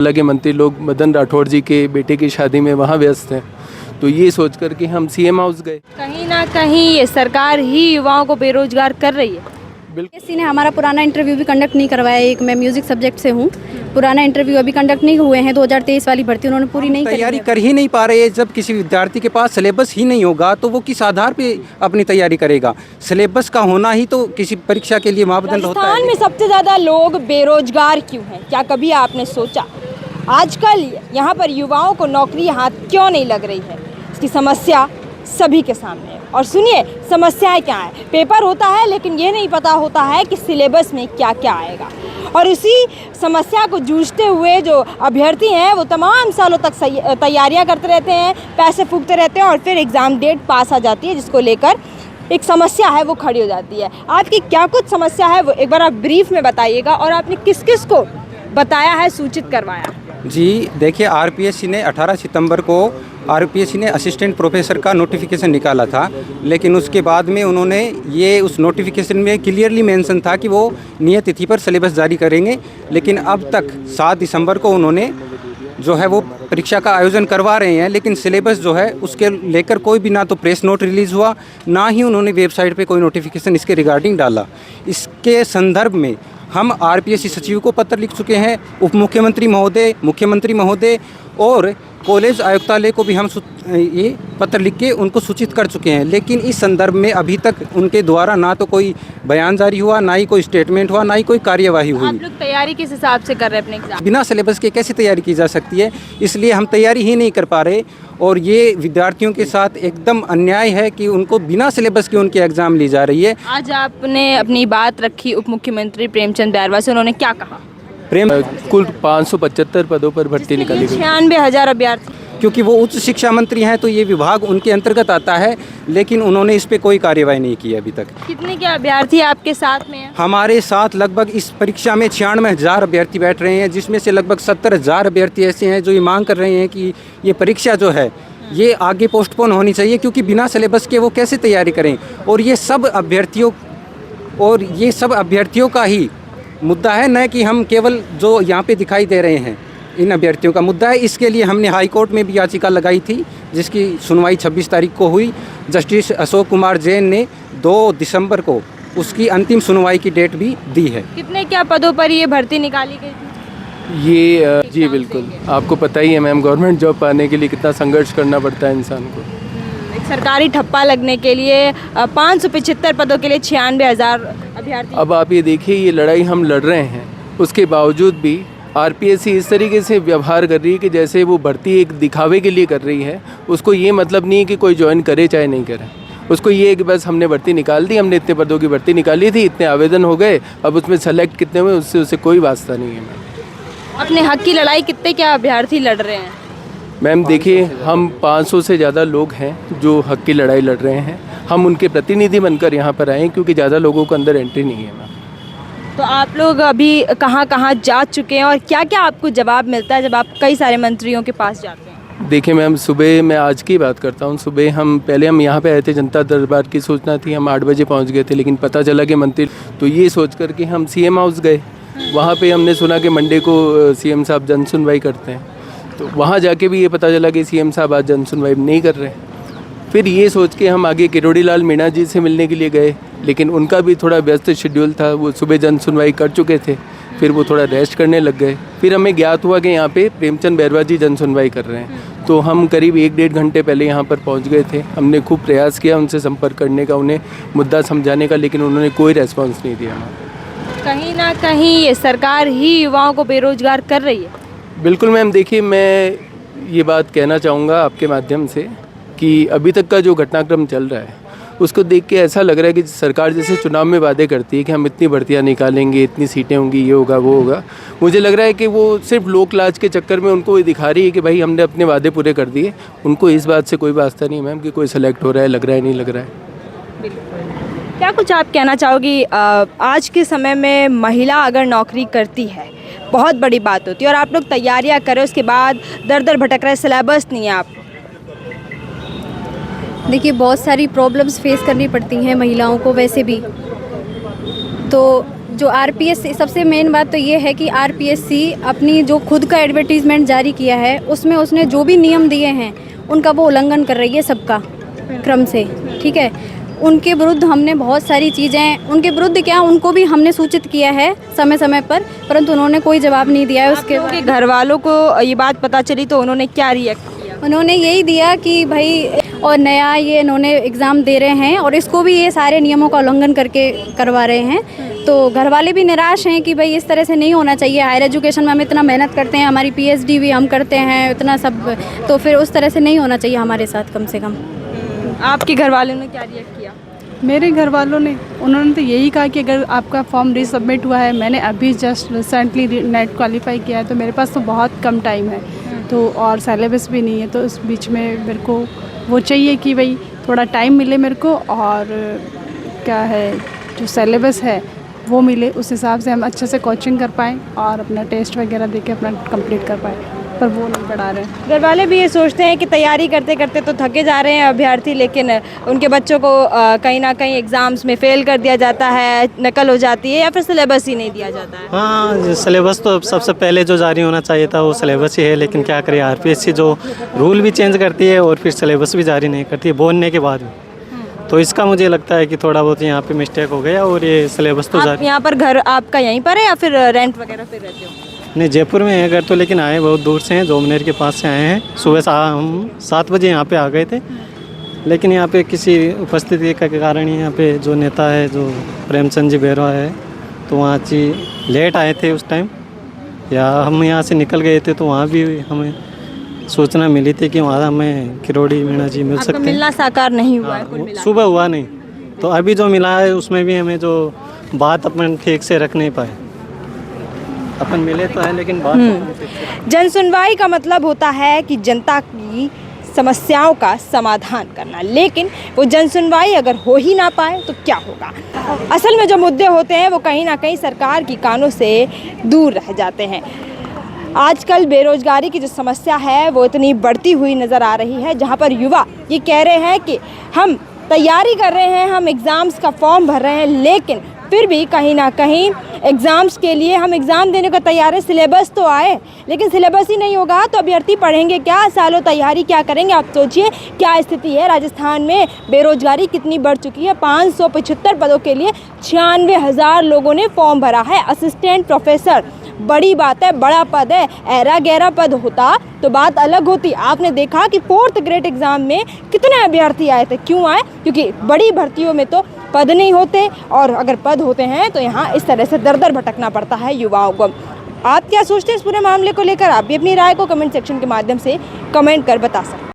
हालांकि मंत्री लोग मदन राठौड़ जी के बेटे की शादी में वहाँ व्यस्त हैं, तो ये सोच कर के हम सीएम हाउस गए। कहीं ना कहीं ये सरकार ही युवाओं को बेरोजगार कर रही है। किसी ने हमारा पुराना इंटरव्यू भी कंडक्ट नहीं करवाया। एक मैं म्यूजिक सब्जेक्ट से हूँ, पुराना इंटरव्यू अभी कंडक्ट नहीं हुए हैं। 2023 वाली भर्ती उन्होंने पूरी नहीं करी तैयारी है। कर ही नहीं पा रहे हैं। जब किसी विद्यार्थी के पास सिलेबस ही नहीं होगा तो वो किस आधार पे अपनी तैयारी करेगा। सिलेबस का होना ही तो किसी परीक्षा के लिए मापदंड होता राजस्थान है। में सबसे ज़्यादा लोग बेरोजगार क्यों हैं? क्या कभी आपने सोचा आजकल यहाँ पर युवाओं को नौकरी हाथ क्यों नहीं लग रही है? इसकी समस्या सभी के सामने है। और सुनिए समस्याएं क्या है। पेपर होता है लेकिन ये नहीं पता होता है कि सिलेबस में क्या क्या आएगा। और इसी समस्या को जूझते हुए जो अभ्यर्थी हैं वो तमाम सालों तक तैयारियां करते रहते हैं, पैसे फूकते रहते हैं और फिर एग्ज़ाम डेट पास आ जाती है जिसको लेकर एक समस्या है वो खड़ी हो जाती है। आपकी क्या कुछ समस्या है वो एक बार आप ब्रीफ में बताइएगा और आपने किस किस को बताया है, सूचित करवाया? जी देखिए, आरपीएससी ने 18 सितंबर को आरपीएससी ने असिस्टेंट प्रोफेसर का नोटिफिकेशन निकाला था, लेकिन उसके बाद में उन्होंने ये उस नोटिफिकेशन में क्लियरली मेंशन था कि वो नियत तिथि पर सिलेबस जारी करेंगे। लेकिन अब तक 7 दिसंबर को उन्होंने जो है वो परीक्षा का आयोजन करवा रहे हैं, लेकिन सिलेबस जो है उसके लेकर कोई भी ना तो प्रेस नोट रिलीज़ हुआ, ना ही उन्होंने वेबसाइट पे कोई नोटिफिकेशन इसके रिगार्डिंग डाला। इसके संदर्भ में हम आरपीएससी सचिव को पत्र लिख चुके हैं, उप मुख्यमंत्री महोदय, मुख्यमंत्री महोदय और कॉलेज आयुक्तालय को भी हम ये पत्र लिख के उनको सूचित कर चुके हैं। लेकिन इस संदर्भ में अभी तक उनके द्वारा ना तो कोई बयान जारी हुआ, ना ही कोई स्टेटमेंट हुआ, ना ही कोई कार्यवाही हुई। आप लोग तैयारी किस हिसाब से कर रहे हैं अपने एग्जाम? बिना सिलेबस के कैसे तैयारी की जा सकती है? इसलिए हम तैयारी ही नहीं कर पा रहे और ये विद्यार्थियों के साथ एकदम अन्याय है कि उनको बिना सिलेबस के उनके एग्ज़ाम ली जा रही है। आज आपने अपनी बात रखी उप मुख्यमंत्री प्रेमचंद बैरवा से, उन्होंने क्या कहा? कुल 575 पदों पर भर्ती निकाली गई। 96,000 अभ्यर्थी। क्योंकि वो उच्च शिक्षा मंत्री हैं तो ये विभाग उनके अंतर्गत आता है, लेकिन उन्होंने इस पे कोई कार्यवाही नहीं की अभी तक। कितने के अभ्यर्थी आपके साथ में हैं? हमारे साथ लगभग इस परीक्षा में 96,000 अभ्यर्थी बैठ रहे हैं, जिसमें से लगभग 70,000 अभ्यर्थी ऐसे हैं जो ये मांग कर रहे हैं कि ये परीक्षा जो है ये आगे पोस्टपोन होनी चाहिए, क्योंकि बिना सिलेबस के वो कैसे तैयारी करें। और ये सब अभ्यर्थियों का ही मुद्दा है, न कि हम केवल जो यहाँ पे दिखाई दे रहे हैं इन अभ्यर्थियों का मुद्दा है। इसके लिए हमने हाई कोर्ट में भी याचिका लगाई थी, जिसकी सुनवाई 26 तारीख को हुई। जस्टिस अशोक कुमार जैन ने 2 दिसंबर को उसकी अंतिम सुनवाई की डेट भी दी है। कितने क्या पदों पर ये भर्ती निकाली गई थी? ये जी बिल्कुल, आपको पता ही है मैम, गवर्नमेंट जॉब पाने के लिए कितना संघर्ष करना पड़ता है इंसान को। एक सरकारी ठप्पा लगने के लिए 575 पदों के लिए 96,000 अभ्यर्थी। अब आप ये देखिए, ये लड़ाई हम लड़ रहे हैं, उसके बावजूद भी आरपीएससी इस तरीके से व्यवहार कर रही है कि जैसे वो भर्ती एक दिखावे के लिए कर रही है। उसको ये मतलब नहीं है कि कोई ज्वाइन करे चाहे नहीं करे, उसको ये है कि बस हमने भर्ती निकाल दी, हमने इतने पदों की भर्ती निकाली थी, इतने आवेदन हो गए, अब उसमें सेलेक्ट कितने हुए उससे उसे कोई वास्ता नहीं है। अपने हक की लड़ाई कितने क्या अभ्यर्थी लड़ रहे हैं? मैम देखिए, हम 500 से ज़्यादा लोग हैं जो हक की लड़ाई लड़ रहे हैं। हम उनके प्रतिनिधि बनकर यहाँ पर आए हैं, क्योंकि ज़्यादा लोगों को अंदर एंट्री नहीं है मैम। तो आप लोग अभी कहाँ कहाँ जा चुके हैं और क्या क्या आपको जवाब मिलता है जब आप कई सारे मंत्रियों के पास जाते हैं? देखिए मैम, सुबह मैं आज की बात करता हूँ। सुबह हम यहाँ पे आए थे, जनता दरबार की सूचना थी, हम 8 बजे पहुँच गए थे, लेकिन पता चला कि मंत्री, तो ये सोच कर के हम सीएम हाउस गए। वहाँ पे हमने सुना कि मंडे को सीएम साहब जन सुनवाई करते हैं, तो वहाँ जाके भी ये पता चला कि सीएम साहब आज जन सुनवाई नहीं कर रहे। फिर ये सोच के हम आगे किरोड़ी लाल मीणा जी से मिलने के लिए गए, लेकिन उनका भी थोड़ा व्यस्त शेड्यूल था, वो सुबह जन सुनवाई कर चुके थे, फिर वो थोड़ा रेस्ट करने लग गए। फिर हमें ज्ञात हुआ कि यहाँ पे प्रेमचंद बैरवा जी जन सुनवाई कर रहे हैं, तो हम करीब 1-1.5 घंटे पहले यहाँ पर पहुँच गए थे। हमने खूब प्रयास किया उनसे संपर्क करने का, उन्हें मुद्दा समझाने का, लेकिन उन्होंने कोई रेस्पॉन्स नहीं दिया। कहीं ना कहीं ये सरकार ही युवाओं को बेरोजगार कर रही है। बिल्कुल मैम, देखिए मैं ये बात कहना चाहूँगा आपके माध्यम से कि अभी तक का जो घटनाक्रम चल रहा है उसको देख के ऐसा लग रहा है कि सरकार जैसे चुनाव में वादे करती है कि हम इतनी भर्तियां निकालेंगे, इतनी सीटें होंगी, ये होगा वो होगा, मुझे लग रहा है कि वो सिर्फ लोक लाज के चक्कर में उनको ये दिखा रही है कि भाई हमने अपने वादे पूरे कर दिए। उनको इस बात से कोई वास्ता नहीं मैम कि कोई सेलेक्ट हो रहा है, लग रहा है नहीं लग रहा है। क्या कुछ आप कहना चाहोगी? आज के समय में महिला अगर नौकरी करती है बहुत बड़ी बात होती है, और आप लोग तैयारियां करें उसके बाद दर दर भटक रहे, सिलेबस नहीं है। आप देखिए, बहुत सारी प्रॉब्लम्स फेस करनी पड़ती हैं महिलाओं को वैसे भी। तो जो आरपीएससी, सबसे मेन बात तो ये है कि आरपीएससी अपनी जो खुद का एडवर्टीजमेंट जारी किया है उसमें उसने जो भी नियम दिए हैं उनका वो उल्लंघन कर रही है सबका क्रम से, ठीक है। उनके विरुद्ध हमने बहुत सारी चीज़ें, उनके विरुद्ध क्या, उनको भी हमने सूचित किया है समय समय पर, परंतु उन्होंने कोई जवाब नहीं दिया है। उसके उनके घर वालों को ये बात पता चली तो उन्होंने क्या रिएक्ट किया? उन्होंने यही दिया कि भाई और नया ये इन्होंने एग्ज़ाम दे रहे हैं और इसको भी ये सारे नियमों का उल्लंघन करके करवा रहे हैं। तो घर वाले भी निराश हैं कि भाई इस तरह से नहीं होना चाहिए। हायर एजुकेशन में हम इतना मेहनत करते हैं, हमारी पीएचडी भी हम करते हैं, इतना सब, तो फिर उस तरह से नहीं होना चाहिए हमारे साथ कम से कम। आपके घर वालों ने क्या रिएक्ट किया? मेरे घर वालों ने, उन्होंने तो यही कहा कि अगर आपका फॉर्म रीसबमिट हुआ है, मैंने अभी जस्ट रिसेंटली नेट क्वालिफाई किया है, तो मेरे पास तो बहुत कम टाइम है, तो और सिलेबस भी नहीं है, तो इस बीच में मेरे को वो चाहिए कि भाई थोड़ा टाइम मिले मेरे को, और क्या है जो सिलेबस है वो मिले, उस हिसाब से हम अच्छे से कोचिंग कर पाएँ और अपना टेस्ट वगैरह दे के अपना कंप्लीट कर पाएँ, पर वो नहीं पढ़ा रहे हैं। घर वाले भी ये सोचते हैं कि तैयारी करते करते तो थके जा रहे हैं अभ्यर्थी, लेकिन उनके बच्चों को कहीं ना कहीं एग्ज़ाम्स में फ़ेल कर दिया जाता है, नकल हो जाती है, या फिर सिलेबस ही नहीं दिया जाता है। हाँ, सिलेबस तो सबसे पहले जो जारी होना चाहिए था वो सिलेबस ही है, लेकिन क्या करें, आरपीएससी जो रूल भी चेंज करती है और फिर सिलेबस भी जारी नहीं करती है बोलने के बाद भी। तो इसका मुझे लगता है कि थोड़ा बहुत यहाँ पे मिस्टेक हो गया, और ये सिलेबस तो आप जारी। यहाँ पर घर आपका यहीं पर है या फिर रेंट वगैरह पे रहते हो? नहीं, जयपुर में है घर तो, लेकिन आए बहुत दूर से हैं, जोमनेर के पास से आए हैं। सुबह हम 7 बजे यहाँ पे आ गए थे, लेकिन यहाँ पे किसी उपस्थिति के कारण यहाँ पे जो नेता है, जो प्रेमचंद जी बैरवा है, तो वहाँ जी लेट आए थे उस टाइम, या हम यहाँ से निकल गए थे, तो वहाँ भी हमें सूचना मिली थी कि वहाँ हमें किरोड़ी मीणा जी मिल सकते हैं। मिलना साकार नहीं हुआ है कुल मिला? सुबह हुआ नहीं, तो अभी जो मिला है उसमें भी हमें जो बात अपन ठीक से रख नहीं पाए। अपन मिले तो है लेकिन बात जन सुनवाई का मतलब होता है कि जनता की समस्याओं का समाधान करना, लेकिन वो जन सुनवाई अगर हो ही ना पाए तो क्या होगा? असल में जो मुद्दे होते हैं वो कहीं ना कहीं सरकार की कानों से दूर रह जाते हैं। आजकल बेरोजगारी की जो समस्या है वो इतनी बढ़ती हुई नज़र आ रही है, जहाँ पर युवा ये कह रहे हैं कि हम तैयारी कर रहे हैं, हम एग्ज़ाम्स का फॉर्म भर रहे हैं, लेकिन फिर भी कहीं ना कहीं एग्ज़ाम्स के लिए हम एग्ज़ाम देने को तैयार है, सिलेबस तो आए, लेकिन सिलेबस ही नहीं होगा तो अभ्यर्थी पढ़ेंगे क्या, सालों तैयारी क्या करेंगे? आप सोचिए क्या स्थिति है। राजस्थान में बेरोजगारी कितनी बढ़ चुकी है। 575 पदों के लिए 96,000 लोगों ने फॉर्म भरा है। असिस्टेंट प्रोफेसर बड़ी बात है, बड़ा पद है, ऐरा गहरा पद होता तो बात अलग होती। आपने देखा कि 4th ग्रेड एग्ज़ाम में कितने अभ्यर्थी आए थे। क्यों आए? क्योंकि बड़ी भर्तियों में तो पद नहीं होते, और अगर पद होते हैं तो यहाँ इस तरह से दर दर भटकना पड़ता है युवाओं को। आप क्या सोचते हैं इस पूरे मामले को लेकर? आप भी अपनी राय को कमेंट सेक्शन के माध्यम से कमेंट कर बता सकते हैं।